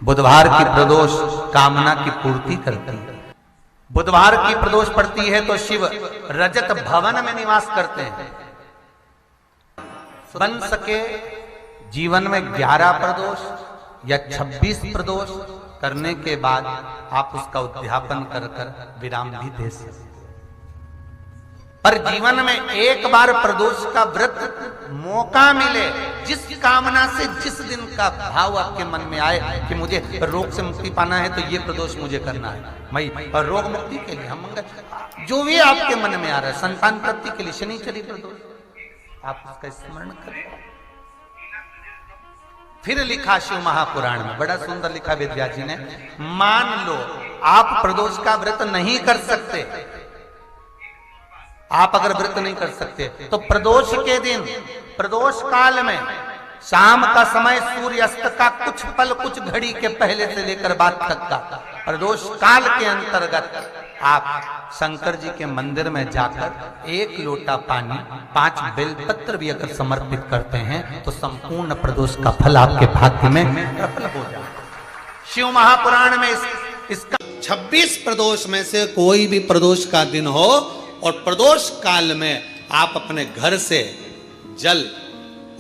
बुधवार की प्रदोष कामना की पूर्ति करती है। बुधवार की प्रदोष पड़ती है तो शिव रजत भवन में निवास करते हैं। बन सके जीवन में 11 प्रदोष या 26 प्रदोष करने के बाद आप उसका उद्यापन कर विराम भी दे सकते। पर जीवन में एक बार प्रदोष का व्रत मौका मिले, जिस कामना से जिस दिन का भाव आपके मन में आए कि मुझे रोग से मुक्ति पाना है तो ये प्रदोष मुझे करना है, मैं और रोग मुक्ति के लिए हम मंगल जो भी आपके मन में आ रहा है, संतान प्राप्ति के लिए शनिचरी प्रदोष, आप उसका स्मरण करें। फिर लिखा शिव महापुराण में, बड़ा सुंदर लिखा वेदव्यास जी ने, मान लो आप प्रदोष का व्रत नहीं कर सकते, आप अगर व्रत नहीं कर सकते तो प्रदोष के दिन, प्रदोष काल में शाम का समय सूर्यास्त का कुछ पल कुछ घड़ी के पहले से लेकर बाद तक का प्रदोष काल के अंतर्गत आप शंकर जी के मंदिर में जाकर 1 लोटा पानी 5 बेलपत्र भी अगर समर्पित करते हैं तो संपूर्ण प्रदोष का फल आपके भाग्य में प्रबल हो जाए। शिव महापुराण में इसका 26 प्रदोष में से कोई भी प्रदोष का दिन हो और प्रदोष काल में आप अपने घर से जल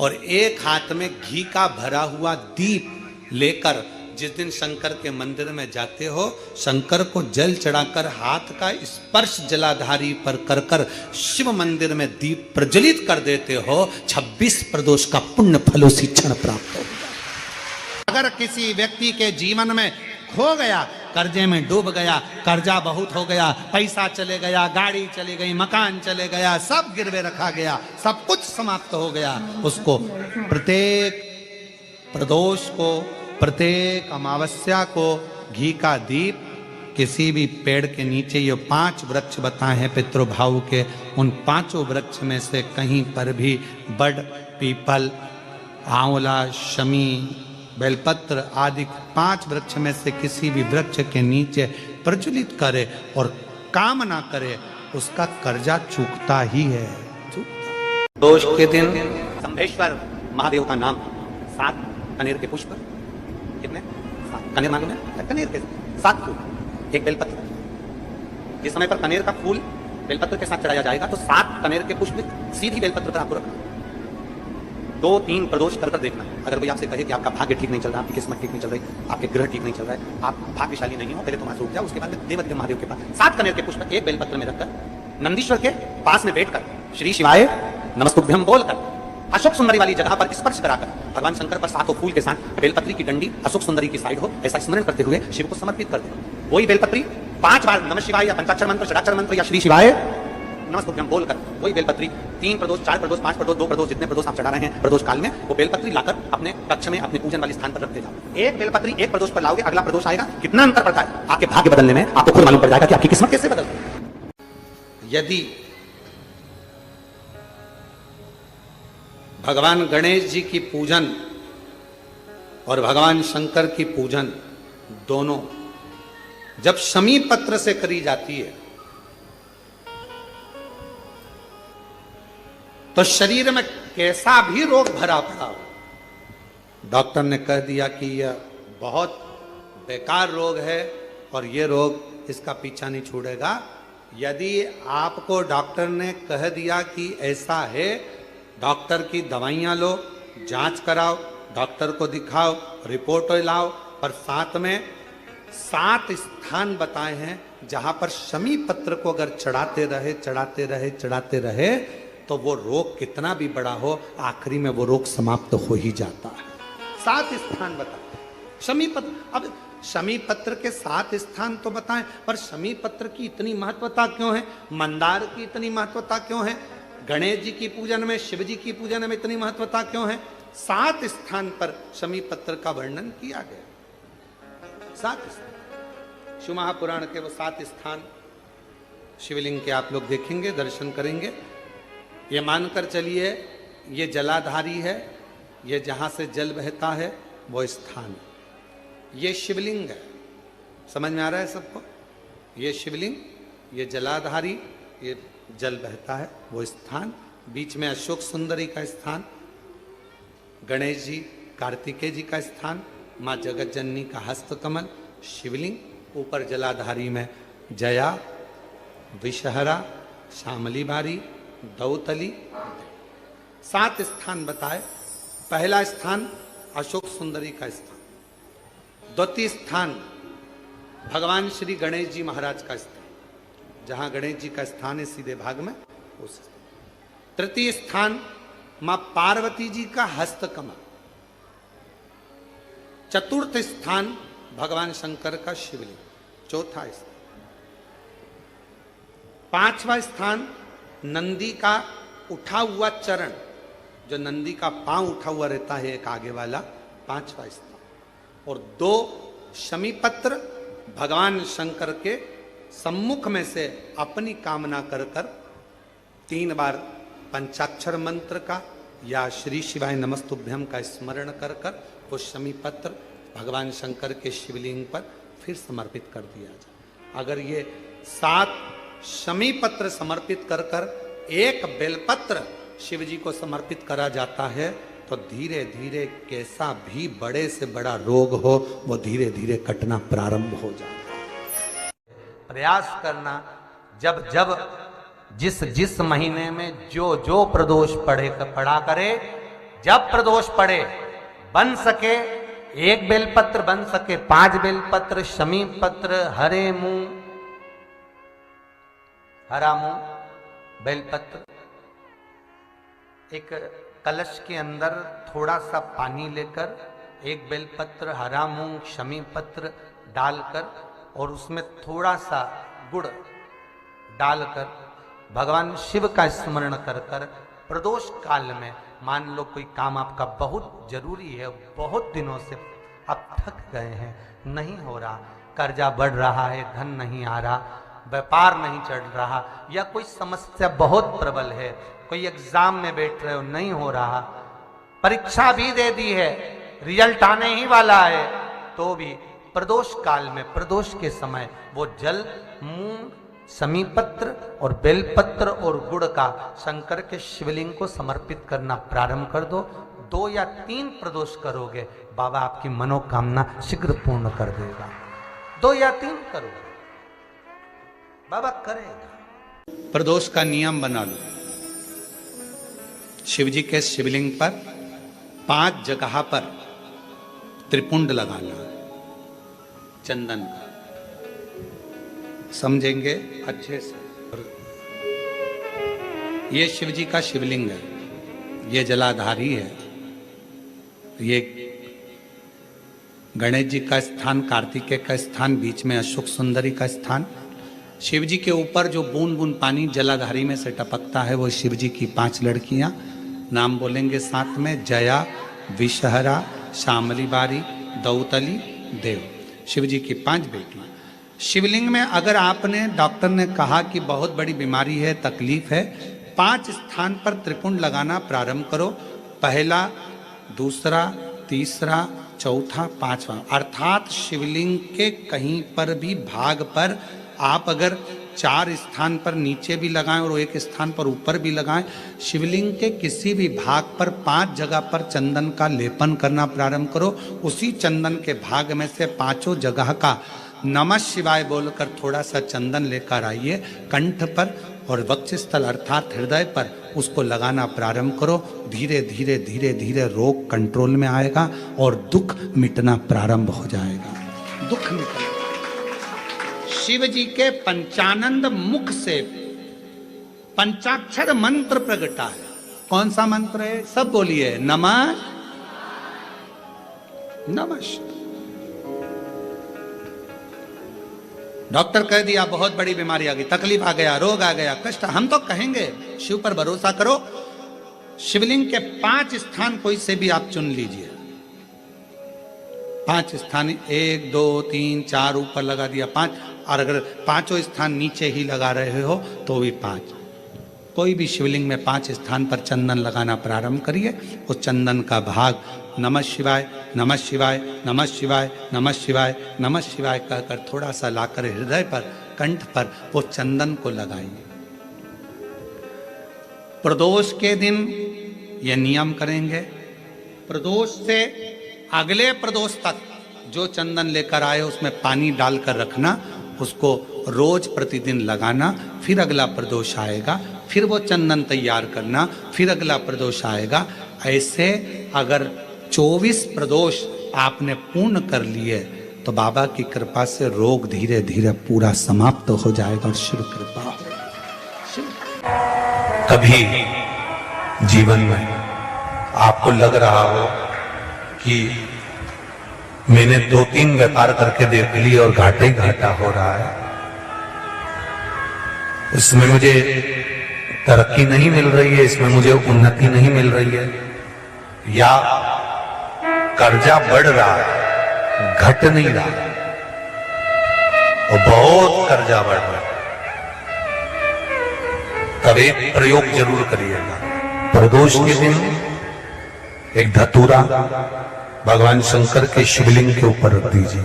और एक हाथ में घी का भरा हुआ दीप लेकर जिस दिन शंकर के मंदिर में जाते हो, शंकर को जल चढ़ाकर हाथ का स्पर्श जलाधारी पर कर कर शिव मंदिर में दीप प्रज्वलित कर देते हो, 26 प्रदोष का पुण्य फल उसी क्षण प्राप्त हो। अगर किसी व्यक्ति के जीवन में खो गया, कर्जे में डूब गया, कर्जा बहुत हो गया, पैसा चले गया, गाड़ी चली गई, मकान चले गया, सब गिरवे रखा गया, सब कुछ समाप्त हो गया, उसको प्रत्येक प्रदोष को, प्रत्येक अमावस्या को घी का दीप किसी भी पेड़ के नीचे, ये 5 वृक्ष बताए हैं पितृभाव के, उन 5 वृक्ष में से कहीं पर भी बड़, पीपल, आंवला, शमी, बेलपत्र आदि 5 वृक्ष में से किसी भी वृक्ष के नीचे प्रज्वलित करे और कामना करे, उसका कर्जा चूकता ही है। दोष के दिन शंभेश्वर महादेव का नाम 7 कनेर के पुष्प, कितने 7 कनेर मालूम है, कनेर के 7 फूल, 1 बेलपत्र, जिस समय पर कनेर का फूल बेलपत्र के साथ चढ़ाया जाएगा तो 7 कनेर के पुष्प सीधी बेलपत्र पर आपको रखना, 2-3 प्रदोष कर देखना। अगर कोई आपसे कहे कि आपका भाग्य ठीक नहीं चल रहा, आपकी किस्मत ठीक नहीं चल रही, आपके ग्रह ठीक नहीं चल रहा है, आप भाग्यशाली नहीं हो, पहले तो वहां से उठ जाओ, उसके बाद देवदेव महादेव के पास 7 कनेर के पुष्प 1 बेलपत्र में रखकर नंदीश्वर के पास में बैठकर श्री शिवाय नमस्तुभ्यम बोलकर अशोक सुंदरी वाली जगह पर स्पर्श कराकर भगवान शंकर पर 7 फूल के साथ बेलपत्री की डंडी अशोक सुंदरी की साइड हो, ऐसा स्मरण करते हुए शिव को समर्पित कर दे। वही बेलपत्री 5 बार नमः शिवाय या पंचाक्षर मंत्र, षडाक्षर मंत्र या श्री शिवाय नमस्तुभ्यम बोलकर वही बेलपत्री 3 प्रदोष, 4 प्रदोष, 5 प्रदोष, 2 प्रदोष, जितने प्रदोष आप चढ़ा रहे हैं प्रदोष काल में, वो बेलपत्री लाकर अपने कक्ष में अपने पूजन वाले स्थान पर रखते जाओ। एक बेलपत्री 1 प्रदोष पर लाओगे, अगला प्रदोष आएगा, कितना अंतर पड़ता है आपके भाग्य बदलने में, आपको खुद मालूम पड़ जाएगा कि आपकी किस्मत कैसे बदलती है। यदि भगवान गणेश जी की पूजन और भगवान शंकर की पूजन दोनों जब शमी पत्र से करी जाती है तो शरीर में कैसा भी रोग भरा पड़ा हो, डॉक्टर ने कह दिया कि यह बहुत बेकार रोग है और यह रोग इसका पीछा नहीं छोड़ेगा, यदि आपको डॉक्टर ने कह दिया कि ऐसा है, डॉक्टर की दवाइयां लो, जांच कराओ, डॉक्टर को दिखाओ, रिपोर्ट लाओ, पर साथ में 7 स्थान बताए हैं जहां पर शमी पत्र को अगर चढ़ाते रहे तो वो रोग कितना भी बड़ा हो, आखिरी में वो रोग समाप्त हो ही जाता है। 7 स्थान बताए शमी पत्र। अब शमी पत्र के 7 स्थान तो बताएं, पर शमी पत्र की इतनी महत्वता क्यों है, मंदार की इतनी महत्वता क्यों है, गणेश जी की पूजन में, शिव जी की पूजन में इतनी महत्वता क्यों है? 7 स्थान पर शमी पत्र का वर्णन किया गया। 7 स्थान शिव महापुराण के वो 7 स्थान शिवलिंग के आप लोग देखेंगे, दर्शन करेंगे। ये मानकर चलिए ये जलाधारी है, ये जहां से जल बहता है वो स्थान, ये शिवलिंग है, समझ में आ रहा है सबको? ये शिवलिंग, ये जलाधारी, ये जल बहता है वो स्थान, बीच में अशोक सुंदरी का स्थान, गणेश जी कार्तिकेय जी का स्थान, माँ जगत जननी का हस्त कमल, शिवलिंग, ऊपर जलाधारी में जया, विषहरा, श्यामली बारी, दौतली। 7 स्थान बताए। पहला स्थान अशोक सुंदरी का स्थान, द्वितीय स्थान भगवान श्री गणेश जी महाराज का स्थान, जहां गणेश जी का स्थान है सीधे भाग में उस। तृतीय स्थान मां पार्वती जी का हस्त कमल। चतुर्थ स्थान भगवान शंकर का शिवलिंग। चौथा स्थान। पांचवा स्थान नंदी का उठा हुआ चरण, जो नंदी का पांव उठा हुआ रहता है एक आगे वाला, पांचवा स्थान। और 2 शमीपत्र भगवान शंकर के सम्मुख में से अपनी कामना कर 3 बार पंचाक्षर मंत्र का या श्री शिवाय नमस्तुभ्यम का स्मरण कर वो शमीपत्र भगवान शंकर के शिवलिंग पर फिर समर्पित कर दिया जाए। अगर ये 7 शमीपत्र समर्पित कर एक बेलपत्र शिव जी को समर्पित करा जाता है तो धीरे धीरे कैसा भी बड़े से बड़ा रोग हो वो धीरे धीरे कटना प्रारंभ हो जाता है। प्रयास करना, जब जब जिस महीने में जो प्रदोष पड़ा करे, जब प्रदोष पड़े बन सके 1 बेलपत्र, बन सके 5 बेलपत्र, शमी पत्र, हरा मूंग बेलपत्र, एक कलश के अंदर थोड़ा सा पानी लेकर 1 बेलपत्र, हरा मूंग, शमी पत्र डालकर और उसमें थोड़ा सा गुड़ डालकर भगवान शिव का स्मरण कर प्रदोष काल में, मान लो कोई काम आपका बहुत जरूरी है, बहुत दिनों से आप थक गए हैं, नहीं हो रहा, कर्जा बढ़ रहा है, धन नहीं आ रहा, व्यापार नहीं चढ़ रहा, या कोई समस्या बहुत प्रबल है, कोई एग्जाम में बैठ रहे हो नहीं हो रहा, परीक्षा भी दे दी है, रिजल्ट आने ही वाला है, तो भी प्रदोष काल में, प्रदोष के समय वो जल, मूंग, समीपत्र और बेलपत्र और गुड़ का शंकर के शिवलिंग को समर्पित करना प्रारंभ कर दो। 2 या 3 प्रदोष करोगे, बाबा आपकी मनोकामना शीघ्र पूर्ण कर देगा। 2 या 3 करोगे, बाबा करेगा। प्रदोष का नियम बना लो। शिव जी के शिवलिंग पर 5 जगह पर त्रिपुंड लगाना है चंदन का, समझेंगे अच्छे से। ये शिव जी का शिवलिंग है, ये जलाधारी है, ये गणेश जी का स्थान, कार्तिकेय का स्थान, बीच में अशोक सुंदरी का स्थान। शिव जी के ऊपर जो बूंद बूंद पानी जलाधारी में से टपकता है वो शिव जी की 5 लड़कियां, नाम बोलेंगे साथ में, जया, विषहरा, श्यामली बारी, दौतली, देव। शिव जी की 5 बेटियां। शिवलिंग में अगर आपने, डॉक्टर ने कहा कि बहुत बड़ी बीमारी है, तकलीफ है, 5 स्थान पर त्रिपुंड लगाना प्रारंभ करो। पहला, दूसरा, तीसरा, चौथा, 5वां, अर्थात शिवलिंग के कहीं पर भी भाग पर आप अगर 4 स्थान पर नीचे भी लगाएं और 1 स्थान पर ऊपर भी लगाएं, शिवलिंग के किसी भी भाग पर 5 जगह पर चंदन का लेपन करना प्रारंभ करो। उसी चंदन के भाग में से 5 जगह का नमः शिवाय बोलकर थोड़ा सा चंदन लेकर आइए कंठ पर और वक्षस्थल अर्थात हृदय पर उसको लगाना प्रारंभ करो। धीरे धीरे धीरे धीरे रोग कंट्रोल में आएगा और दुख मिटना प्रारंभ हो जाएगा। दुख मिटेगा। शिव जी के पंचानंद मुख से पंचाक्षर मंत्र प्रगटा है। कौन सा मंत्र है? सब बोलिए, नमः नमः। डॉक्टर कह दिया बहुत बड़ी बीमारी आ गई, तकलीफ आ गया, रोग आ गया, कष्ट, हम तो कहेंगे शिव पर भरोसा करो। शिवलिंग के 5 स्थान कोई से भी आप चुन लीजिए। 5 स्थान, 1 2 3 4 ऊपर लगा दिया 5, और अगर 5 स्थान नीचे ही लगा रहे हो तो भी 5। कोई भी शिवलिंग में 5 स्थान पर चंदन लगाना प्रारंभ करिए। उस चंदन का भाग नमः शिवाय नमः शिवाय नमः शिवाय नमः शिवाय नमः शिवाय कहकर थोड़ा सा लाकर हृदय पर, कंठ पर वो चंदन को लगाइए। प्रदोष के दिन ये नियम करेंगे। प्रदोष से अगले प्रदोष तक जो चंदन लेकर आए उसमें पानी डालकर रखना, उसको रोज प्रतिदिन लगाना, फिर अगला प्रदोष आएगा, फिर वो चंदन तैयार करना, फिर अगला प्रदोष आएगा। ऐसे अगर 24 प्रदोष आपने पूर्ण कर लिए तो बाबा की कृपा से रोग धीरे धीरे पूरा समाप्त हो जाएगा और शिव कृपा। कभी जीवन में आपको लग रहा हो कि मैंने 2-3 व्यापार करके देख लिए और घाटे ही घाटा हो रहा है, इसमें मुझे तरक्की नहीं मिल रही है, इसमें मुझे उन्नति नहीं मिल रही है, या कर्जा बढ़ रहा है, घट नहीं रहा और बहुत कर्जा बढ़ रहा है, तब एक प्रयोग जरूर करिएगा। प्रदोष के दिन एक धतूरा भगवान शंकर के शिवलिंग के ऊपर रख दीजिए।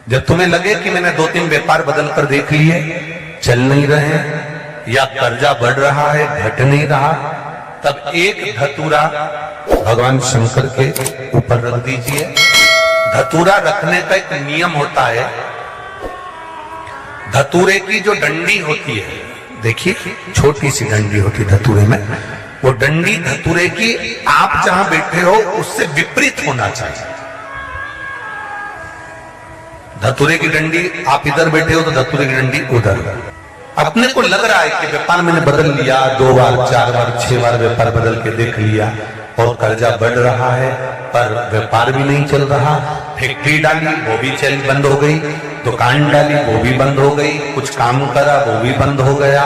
जब तुम्हें लगे कि मैंने 2-3 व्यापार बदल कर देख लिए, चल नहीं रहे, या कर्जा बढ़ रहा है, घट नहीं रहा, तब एक धतूरा भगवान शंकर के ऊपर रख दीजिए। धतूरा रखने का एक नियम होता है। धतूरे की जो डंडी होती है, देखिए छोटी सी डंडी होती है धतूरे में, वो डंडी धतूरे की आप जहां बैठे हो उससे विपरीत होना चाहिए। धतूरे की डंडी आप इधर बैठे हो तो धतूरे की डंडी उधर। अपने को लग रहा है कि व्यापार मैंने बदल लिया, 2 बार 4 बार 6 बार व्यापार बदल के देख लिया और कर्जा बढ़ रहा है, पर व्यापार भी नहीं चल रहा। फैक्ट्री डाली वो भी चल बंद हो गई, दुकान डाली वो भी बंद हो गई, कुछ काम करा वो भी बंद हो गया।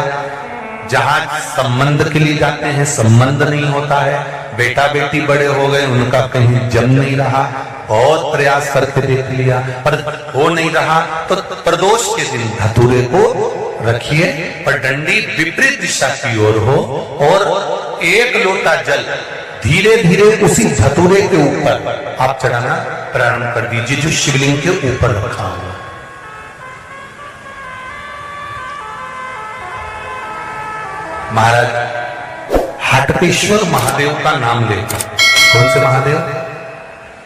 जहां संबंध के लिए जाते हैं संबंध नहीं होता है, बेटा बेटी बड़े हो गए उनका कहीं जम नहीं रहा, बहुत प्रयास करके देख लिया पर हो नहीं रहा। तो प्रदोष के दिन धतूरे को रखिए पर डंडी विपरीत दिशा की ओर हो और एक लोटा जल धीरे धीरे उसी धतूरे के ऊपर आप चढ़ाना प्रारंभ कर दीजिए जो शिवलिंग के ऊपर रखा हुआ। महाराज हाटकेश्वर महादेव का नाम लेकर, कौन से महादेव?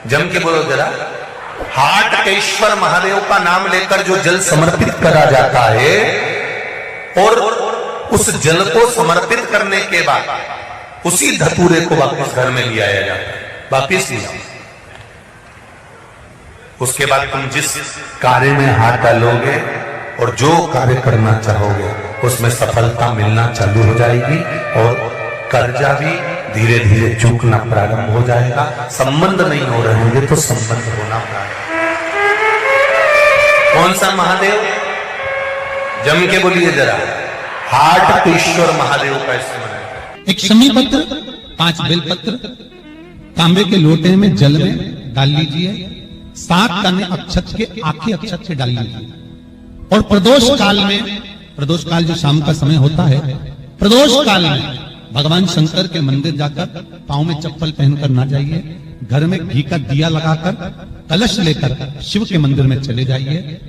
जम के बोलो जरा। हाटकेश्वर महादेव का नाम लेकर जो जल समर्पित करा जाता है और उस जल को समर्पित करने के बाद उसी धतूरे को वापस घर में ले आया जाता है, वापिस लिया। उसके बाद तुम जिस कार्य में हाथ डालोगे और जो कार्य करना चाहोगे उसमें सफलता मिलना चालू हो जाएगी और कर्जा भी धीरे धीरे चूकना प्रारंभ हो जाएगा। संबंध नहीं हो रहे होंगे तो संबंध होना प्रारंभ। कौन सा महादेव? जम के बोलिए जरा। हाटकेश्वर महादेव का स्मरण। एक शमी पत्र, 5 बेलपत्र तांबे के लोटे में जल में डाल लीजिए, 7 दाने अक्षत के आखे अक्षत से डाल लीजिए और प्रदोष काल में, प्रदोष काल जो शाम का समय होता है, प्रदोष काल में भगवान शंकर के मंदिर जाकर पांव में चप्पल पहनकर ना जाइए, घर में घी का दिया लगाकर कलश लेकर शिव के मंदिर में चले जाइए।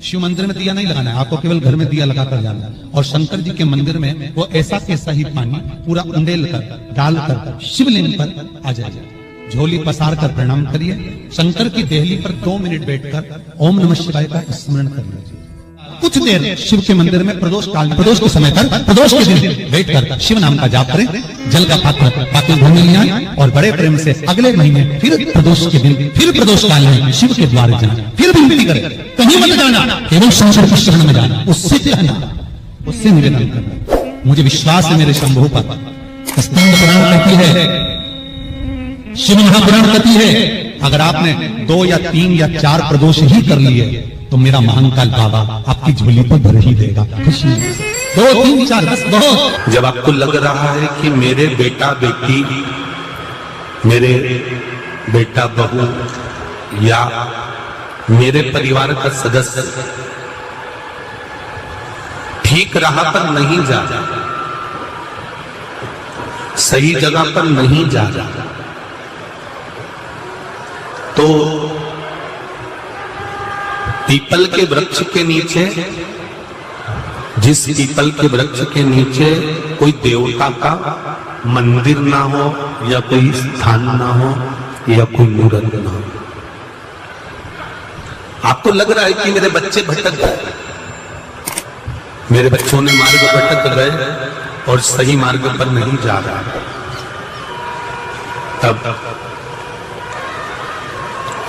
शिव मंदिर में दिया नहीं लगाना है, आपको केवल घर में दिया लगाकर जाना है और शंकर जी के मंदिर में वो ऐसा कैसा ही पानी पूरा उंडेल कर डालकर शिवलिंग पर आ जाइए। झोली पसार कर प्रणाम करिए, शंकर की देहली पर 2 मिनट बैठकर ओम नमः शिवाय का स्मरण कर लीजिए। कुछ देर शिव के मंदिर में प्रदोष काल में, प्रदोष के समय पर, प्रदोष के दिन बैठ कर शिव नाम का जाप करें, जल का पात्र बाकी घर में ले आए और बड़े प्रेम से अगले महीने फिर प्रदोष के दिन, फिर प्रदोष काल में शिव के द्वार जाना, फिर विनती करें, कहीं मत जाना, केवल शंकर के शरण में जाना, उससे कहना, उससे निवेदन करना। मुझे विश्वास है मेरे शंभु पर, स्कंद पुराण कहती है, शिव महापुराण कहती है, अगर आपने 2 या 3 या 4 प्रदोष ही कर लिए तो मेरा महाकाल बाबा आपकी झोली पर भर ही देगा। खुशी 2, 3, 4, 10 बहुत। जब आपको लग रहा है कि मेरे बेटा बेटी, मेरे बेटा बहू या मेरे परिवार का सदस्य ठीक राह पर नहीं जा रहा, सही जगह पर नहीं जा रहा, तो पीपल के वृक्ष के नीचे, जिस पीपल के वृक्ष के नीचे कोई देवता का मंदिर ना हो या कोई स्थान ना हो या कोई मूर्त ना हो। आपको लग रहा है कि मेरे बच्चे भटक गए, मेरे बच्चों ने मार्ग भटक गए और सही मार्ग पर नहीं जा रहा, तब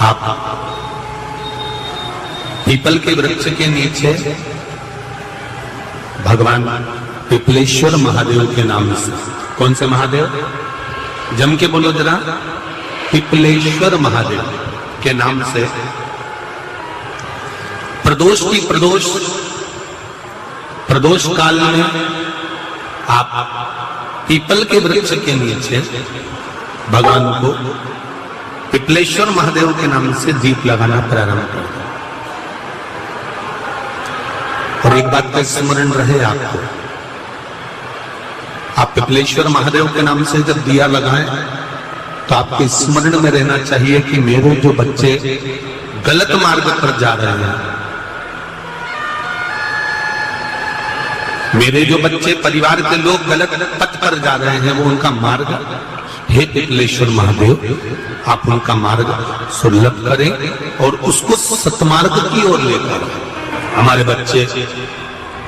आप पीपल के वृक्ष के नीचे भगवान पिपलेश्वर महादेव के नाम से, कौन से महादेव, जम के बोलो जरा, पिपलेश्वर महादेव के नाम से प्रदोष काल में आप पीपल के वृक्ष के नीचे भगवान को पिपलेश्वर महादेव के नाम से दीप लगाना प्रारंभ कर दो। और एक बात का स्मरण रहे आपको, आप पिपलेश्वर महादेव के नाम से जब दिया लगाएं तो आपके स्मरण में रहना चाहिए कि मेरे जो बच्चे गलत मार्ग पर जा रहे हैं, मेरे जो बच्चे परिवार के लोग गलत पथ पर जा रहे हैं, वो उनका मार्ग, हे पिपलेश्वर महादेव आप उनका मार्ग सुलभ करें और उसको सतमार्ग की ओर लेकर, हमारे बच्चे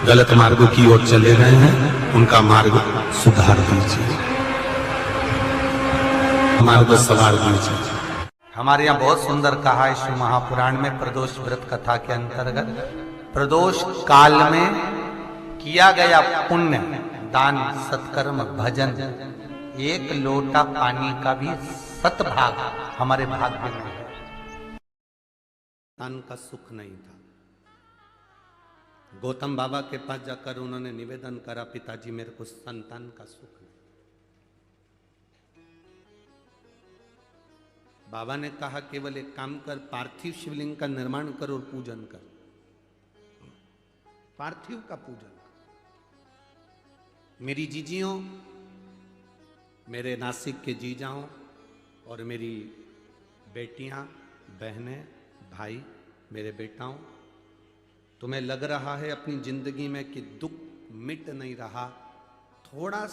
गलत मार्ग की ओर चले गए हैं, उनका मार्ग सुधार दीजिए, मार्ग सवार दीजिए। हमारे यहाँ बहुत सुंदर कहा है शिव महापुराण में, प्रदोष व्रत कथा के अंतर्गत प्रदोष काल में किया गया पुण्य, दान, सत्कर्म, भजन, एक लोटा पानी का भी 7 भाग हमारे भाग्य में है। संतान का सुख नहीं था। गौतम बाबा के पास जाकर उन्होंने निवेदन करा, पिताजी मेरे को संतान का सुख नहीं। बाबा ने कहा केवल एक काम कर, पार्थिव शिवलिंग का निर्माण कर और पूजन कर, पार्थिव का पूजन। मेरी जीजियों, मेरे नासिक के जीजाओं और मेरी बेटियां, बहनें, भाई, मेरे बेटाओं, तुम्हें लग रहा है अपनी जिंदगी में कि दुख मिट नहीं रहा, थोड़ा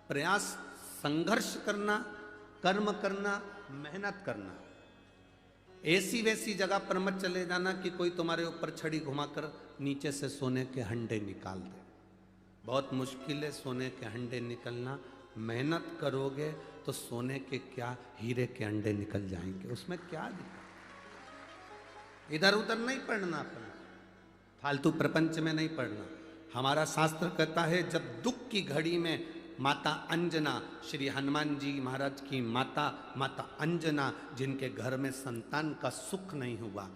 प्रयास, संघर्ष करना, कर्म करना, मेहनत करना। ऐसी वैसी जगह पर मत चले जाना कि कोई तुम्हारे ऊपर छड़ी घुमाकर नीचे से सोने के हंडे निकाल दे। बहुत मुश्किल है सोने के हंडे निकलना, मेहनत करोगे तो सोने के क्या, हीरे के अंडे निकल जाएंगे, उसमें क्या दिक्कत। इधर उधर नहीं पढ़ना, अपना फालतू प्रपंच में नहीं पढ़ना। हमारा शास्त्र कहता है जब दुख की घड़ी में माता अंजना, श्री हनुमान जी महाराज की माता अंजना, जिनके घर में संतान का सुख नहीं हुआ,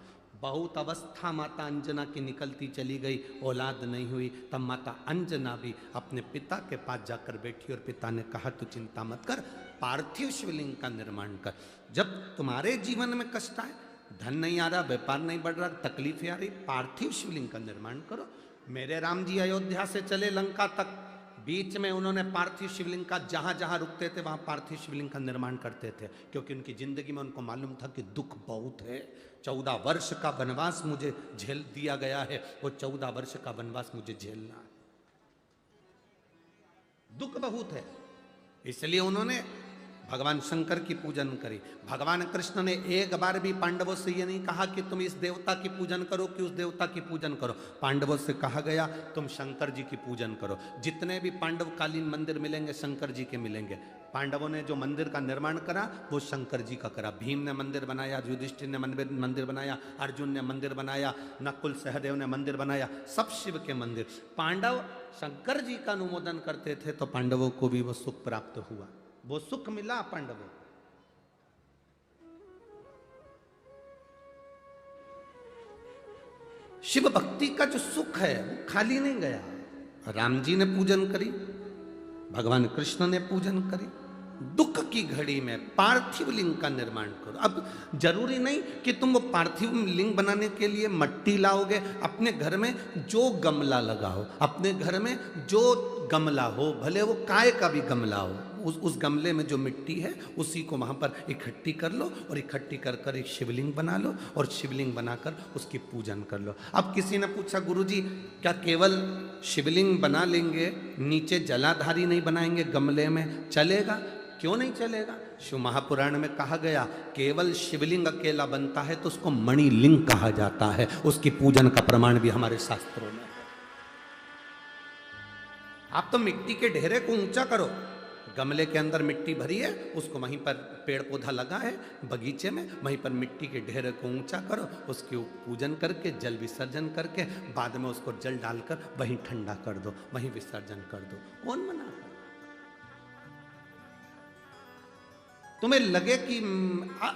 बहुत अवस्था माता अंजना की निकलती चली गई, औलाद नहीं हुई, तब माता अंजना भी अपने पिता के पास जाकर बैठी और पिता ने कहा तू चिंता मत कर, पार्थिव शिवलिंग का निर्माण कर। जब तुम्हारे जीवन में कष्ट आए, धन नहीं आ रहा, व्यापार नहीं बढ़ रहा, तकलीफें आ रही, पार्थिव शिवलिंग का निर्माण करो। मेरे राम जी अयोध्या से चले लंका तक, बीच में उन्होंने पार्थिव शिवलिंग का, जहां जहां रुकते थे वहां पार्थिव शिवलिंग का निर्माण करते थे, क्योंकि उनकी जिंदगी में उनको मालूम था कि दुख बहुत है। 14 वर्ष का वनवास मुझे झेल दिया गया है, वो 14 वर्ष का वनवास मुझे झेलना है, दुख बहुत है। इसलिए उन्होंने भगवान शंकर की पूजन करी। भगवान कृष्ण ने एक बार भी पांडवों से ये नहीं कहा कि तुम इस देवता की पूजन करो कि उस देवता की पूजन करो। पांडवों से कहा गया तुम शंकर जी की पूजन करो। जितने भी पांडवकालीन मंदिर मिलेंगे शंकर जी के मिलेंगे। पांडवों ने जो मंदिर का निर्माण करा वो शंकर जी का करा। भीम ने मंदिर बनाया, युधिष्ठिर ने मंदिर बनाया, अर्जुन ने मंदिर बनाया, नकुल सहदेव ने मंदिर बनाया, सब शिव के मंदिर। पांडव शंकर जी का अनुमोदन करते थे तो पांडवों को भी वो सुख प्राप्त हुआ, वो सुख मिला पांडवों। शिव भक्ति का जो सुख है वो खाली नहीं गया। राम जी ने पूजन करी, भगवान कृष्ण ने पूजन करी। दुख की घड़ी में पार्थिव लिंग का निर्माण करो। अब जरूरी नहीं कि तुम वो पार्थिव लिंग बनाने के लिए मट्टी लाओगे। अपने घर में जो गमला लगाओ, अपने घर में जो गमला हो, भले वो काय का भी गमला हो, उस गमले में जो मिट्टी है उसी को वहाँ पर इकट्ठी कर लो और इकट्ठी कर कर एक शिवलिंग बना लो और शिवलिंग बनाकर उसकी पूजन कर लो। अब किसी ने पूछा गुरुजी क्या केवल शिवलिंग बना लेंगे, नीचे जलाधारी नहीं बनाएंगे गमले में, चलेगा? क्यों नहीं चलेगा? शिव महापुराण में कहा गया केवल शिवलिंग अकेला बनता है तो उसको मणिलिंग कहा जाता है। उसकी पूजन का प्रमाण भी हमारे शास्त्रों में है। आप तो मिट्टी के ढेरे को ऊंचा करो, गमले के अंदर मिट्टी भरी है, उसको वहीं पर पेड़ पौधा लगा है बगीचे में, वहीं पर मिट्टी के ढेरे को ऊंचा करो, उसके पूजन करके जल विसर्जन करके बाद में उसको जल डालकर वहीं ठंडा कर दो, वहीं विसर्जन कर दो। कौन मना कर? तुम्हें लगे कि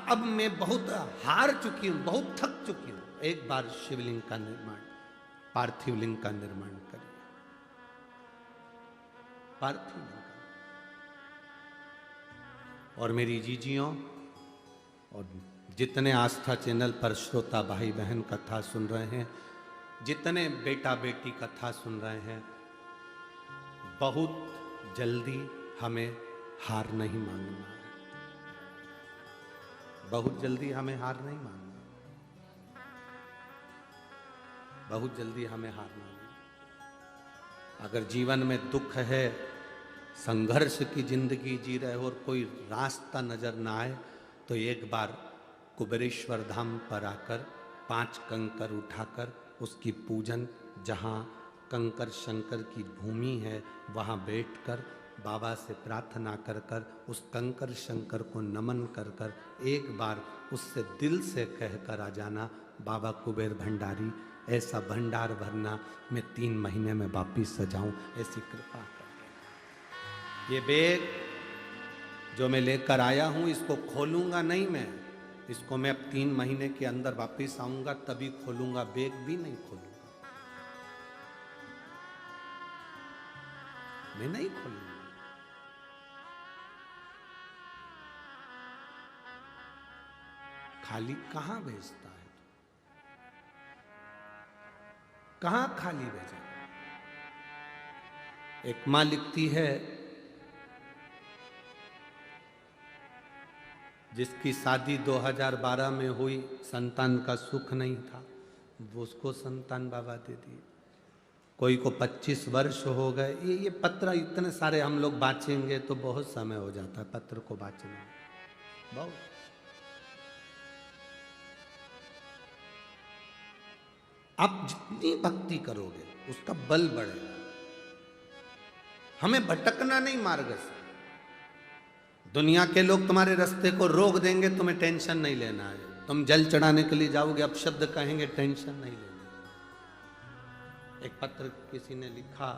अब मैं बहुत हार चुकी हूं, बहुत थक चुकी हूं, एक बार शिवलिंग का निर्माण, पार्थिव लिंग का निर्माण करिए। पार्थिव लिंग। और मेरी जीजियों और जितने आस्था चैनल पर श्रोता भाई बहन कथा सुन रहे हैं, जितने बेटा बेटी कथा सुन रहे हैं, बहुत जल्दी हमें हार नहीं मानना है। बहुत जल्दी हमें हार नहीं मानना, बहुत जल्दी हमें हार मानना। अगर जीवन में दुख है, संघर्ष की जिंदगी जी रहे हो और कोई रास्ता नजर ना आए, तो एक बार कुबेरेश्वर धाम पर आकर 5 कंकर उठाकर उसकी पूजन, जहाँ कंकर शंकर की भूमि है वहाँ बैठकर बाबा से प्रार्थना कर कर उस कंकर शंकर को नमन कर कर एक बार उससे दिल से कह कर आ जाना, बाबा कुबेर भंडारी ऐसा भंडार भरना मैं 3 महीने में वापिस सजाऊं, ऐसी कृपा कर। ये बैग जो मैं लेकर आया हूं इसको खोलूंगा नहीं मैं, इसको मैं अब 3 महीने के अंदर वापिस आऊंगा तभी खोलूंगा, बैग भी नहीं खोलूंगा, मैं नहीं खोलूंगा। खाली कहां भेजता है, कहां खाली भेजा? एक मां लिखती है जिसकी शादी 2012 में हुई, संतान का सुख नहीं था, वो उसको संतान बाबा दे दिए। कोई को 25 वर्ष हो गए। ये पत्र इतने सारे हम लोग बाँचेंगे तो बहुत समय हो जाता है पत्र को बाँचने में, बहुत। आप जितनी भक्ति करोगे उसका बल बढ़ेगा। हमें भटकना नहीं मार्ग से। दुनिया के लोग तुम्हारे रास्ते को रोक देंगे, तुम्हें टेंशन नहीं लेना है। तुम जल चढ़ाने के लिए जाओगे, अब शब्द कहेंगे, टेंशन नहीं लेना। एक पत्र किसी ने लिखा,